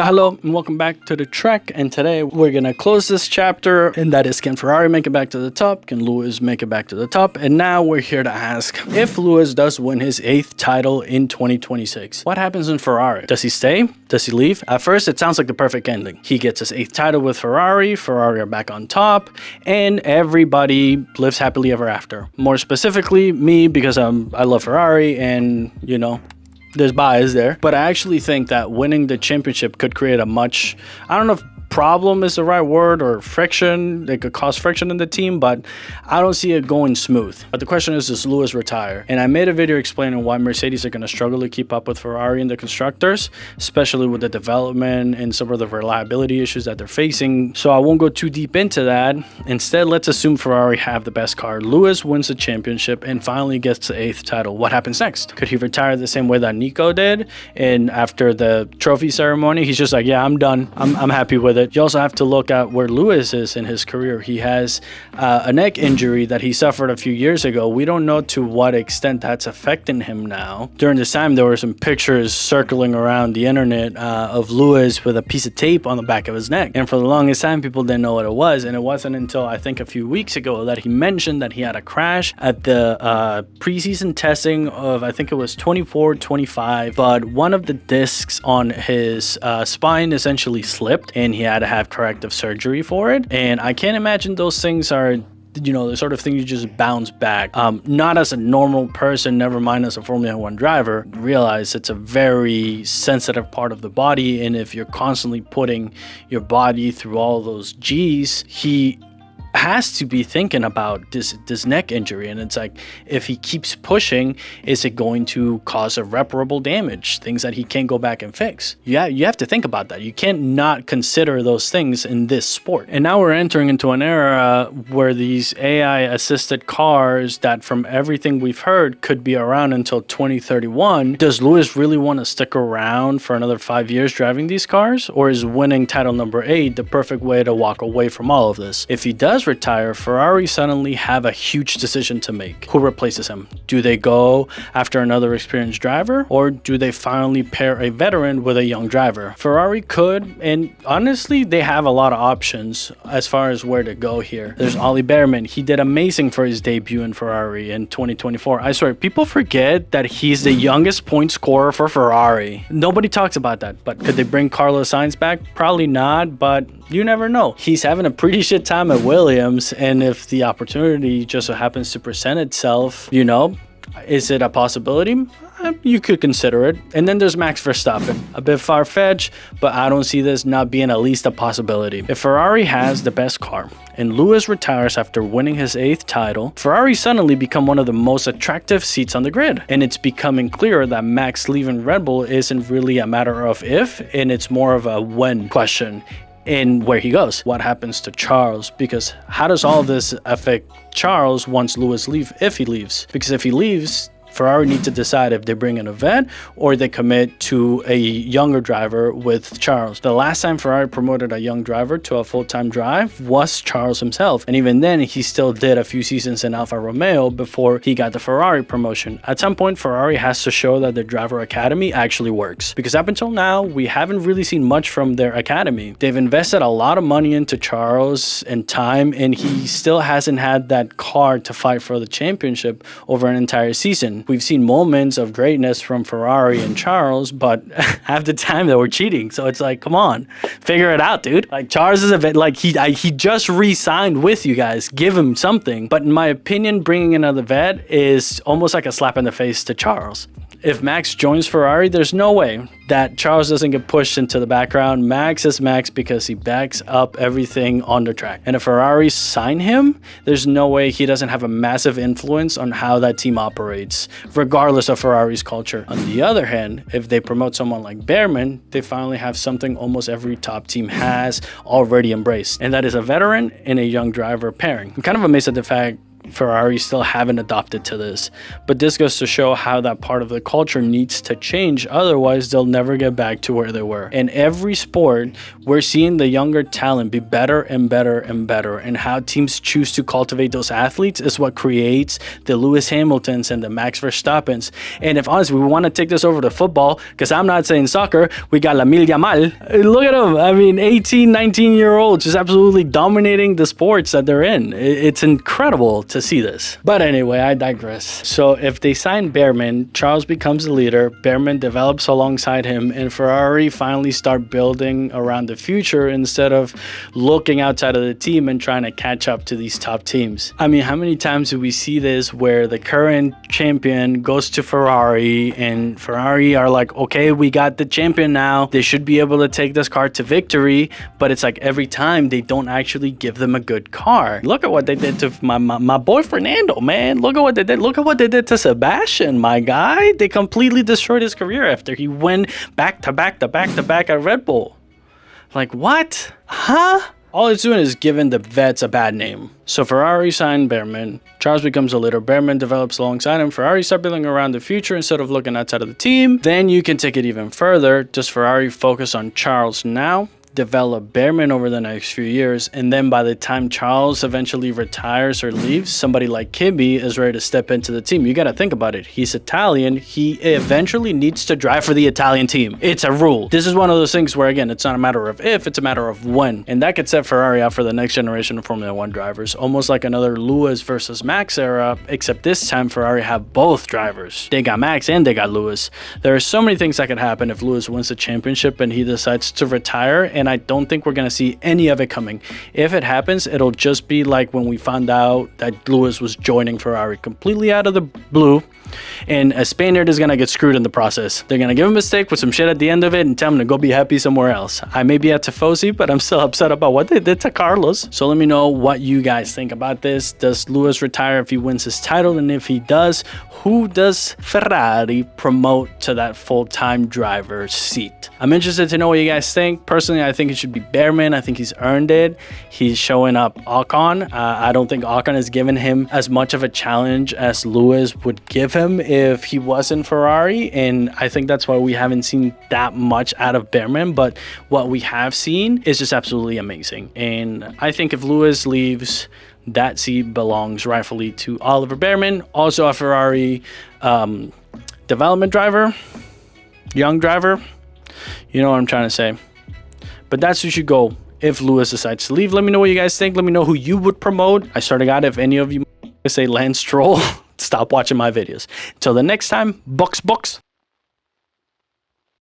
Hello and welcome back to the Trek, and today we're gonna close this chapter, and that is, can Ferrari make it back to the top? Can Lewis make it back to the top? And now we're here to ask, if Lewis does win his 8th title in 2026, what happens in Ferrari? Does he stay? Does he leave? At first it sounds like the perfect ending. He gets his 8th title with Ferrari are back on top, and everybody lives happily ever after. More specifically, me, because I love Ferrari, and you know, there's bias there, but I actually think that winning the championship could create a much, I don't know if problem is the right word, or friction. It could cause friction in the team, but I don't see it going smooth. But the question is, does Lewis retire? And I made a video explaining why Mercedes are going to struggle to keep up with Ferrari and the constructors, especially with the development and some of the reliability issues that they're facing. So I won't go too deep into that. Instead, let's assume Ferrari have the best car. Lewis wins the championship and finally gets the 8th title. What happens next? Could he retire the same way that Nico did? And after the trophy ceremony, he's just like, yeah, I'm done. I'm happy with it. You also have to look at where Lewis is in his career. He has a neck injury that he suffered a few years ago. We don't know to what extent that's affecting him now. During this time, there were some pictures circling around the internet of Lewis with a piece of tape on the back of his neck. And for the longest time, people didn't know what it was. And it wasn't until I think a few weeks ago that he mentioned that he had a crash at the preseason testing of, I think it was 24, 25. But one of the discs on his spine essentially slipped, and he had to have corrective surgery for it. And I can't imagine those things are, you know, the sort of thing you just bounce back. Not as a normal person, never mind as a Formula 1 driver. Realize it's a very sensitive part of the body, and if you're constantly putting your body through all those G's, he has to be thinking about this neck injury. And it's like, if he keeps pushing, is it going to cause irreparable damage, things that he can't go back and fix? Yeah, you have to think about that. You can't not consider those things in this sport. And now we're entering into an era where these AI assisted cars that, from everything we've heard, could be around until 2031. Does Lewis really want to stick around for another 5 years driving these cars? Or is winning title number 8 the perfect way to walk away from all of this? If he does retire, Ferrari suddenly have a huge decision to make. Who replaces him? Do they go after another experienced driver, or do they finally pair a veteran with a young driver? Ferrari could, and honestly, they have a lot of options as far as where to go here. There's Ollie Bearman. He did amazing for his debut in Ferrari in 2024. I swear, people forget that he's the youngest point scorer for Ferrari. Nobody talks about that, but could they bring Carlos Sainz back? Probably not, but you never know. He's having a pretty shit time at Williams, and if the opportunity just so happens to present itself, you know, is it a possibility? You could consider it. And then there's Max Verstappen. A bit far-fetched, but I don't see this not being at least a possibility. If Ferrari has the best car and Lewis retires after winning his 8th title, Ferrari suddenly become one of the most attractive seats on the grid. And it's becoming clear that Max leaving Red Bull isn't really a matter of if, and it's more of a when question. In where he goes, what happens to Charles? Because how does all this affect Charles once Lewis leaves, if he leaves? Because if he leaves, Ferrari need to decide if they bring in a vet or they commit to a younger driver with Charles. The last time Ferrari promoted a young driver to a full-time drive was Charles himself. And even then, he still did a few seasons in Alfa Romeo before he got the Ferrari promotion. At some point, Ferrari has to show that their driver academy actually works. Because up until now, we haven't really seen much from their academy. They've invested a lot of money into Charles and time, and he still hasn't had that car to fight for the championship over an entire season. We've seen moments of greatness from Ferrari and Charles, but half the time they were cheating. So it's like, come on, figure it out, dude. Like, Charles is a bit like, he just re-signed with you guys. Give him something. But in my opinion, bringing another vet is almost like a slap in the face to Charles. If Max joins Ferrari, there's no way that Charles doesn't get pushed into the background. Max is Max because he backs up everything on the track. And if Ferrari sign him, there's no way he doesn't have a massive influence on how that team operates, regardless of Ferrari's culture. On the other hand, if they promote someone like Bearman, they finally have something almost every top team has already embraced, and that is a veteran and a young driver pairing. I'm kind of amazed at the fact Ferrari still haven't adopted to this. But this goes to show how that part of the culture needs to change. Otherwise, they'll never get back to where they were. In every sport, we're seeing the younger talent be better and better and better. And how teams choose to cultivate those athletes is what creates the Lewis Hamiltons and the Max Verstappens. And if honestly, we want to take this over to football, because I'm not saying soccer, we got Lamine Yamal. Look at him. I mean, 18, 19-year-olds just absolutely dominating the sports that they're in. It's incredible to see this. But anyway, I digress. So if they sign Bearman, Charles becomes the leader, Bearman develops alongside him, and Ferrari finally start building around the future instead of looking outside of the team and trying to catch up to these top teams. I mean, how many times do we see this where the current champion goes to Ferrari and Ferrari are like, okay, we got the champion now, they should be able to take this car to victory, but it's like every time they don't actually give them a good car. Look at what they did to my boy Fernando, man. Look at what they did. Look at what they did to Sebastian, my guy. They completely destroyed his career after he went back to back at Red Bull. Like, what? Huh? All it's doing is giving the vets a bad name. So Ferrari signed Bearman. Charles becomes a leader. Bearman develops alongside him. Ferrari start building around the future instead of looking outside of the team. Then you can take it even further. Does Ferrari focus on Charles now, develop Bearman over the next few years, and then by the time Charles eventually retires or leaves, somebody like Kimi is ready to step into the team? You got to think about it. He's Italian. He eventually needs to drive for the Italian team. It's a rule. This is one of those things where, again, it's not a matter of if, it's a matter of when. And that could set Ferrari out for the next generation of Formula 1 drivers. Almost like another Lewis versus Max era, except this time Ferrari have both drivers. They got Max and they got Lewis. There are so many things that could happen if Lewis wins the championship and he decides to retire, and I don't think we're going to see any of it coming. If it happens, it'll just be like when we found out that Lewis was joining Ferrari completely out of the blue, and a Spaniard is going to get screwed in the process. They're going to give him a mistake with some shit at the end of it and tell him to go be happy somewhere else. I may be at Tifosi, but I'm still upset about what they did to Carlos. So let me know what you guys think about this. Does Lewis retire if he wins his title? And if he does, who does Ferrari promote to that full-time driver seat? I'm interested to know what you guys think. Personally, I think it should be Bearman. I think he's earned it. He's showing up Ocon. I don't think Ocon has given him as much of a challenge as Lewis would give him if he was in Ferrari, and I think that's why we haven't seen that much out of Bearman. But what we have seen is just absolutely amazing, and I think if Lewis leaves, that seat belongs rightfully to Oliver Bearman, also a Ferrari development driver, young driver. You know what I'm trying to say. But that's who should go if Lewis decides to leave. Let me know what you guys think. Let me know who you would promote. I swear to God, if any of you say Lance Stroll, stop watching my videos. Until the next time, Bucks.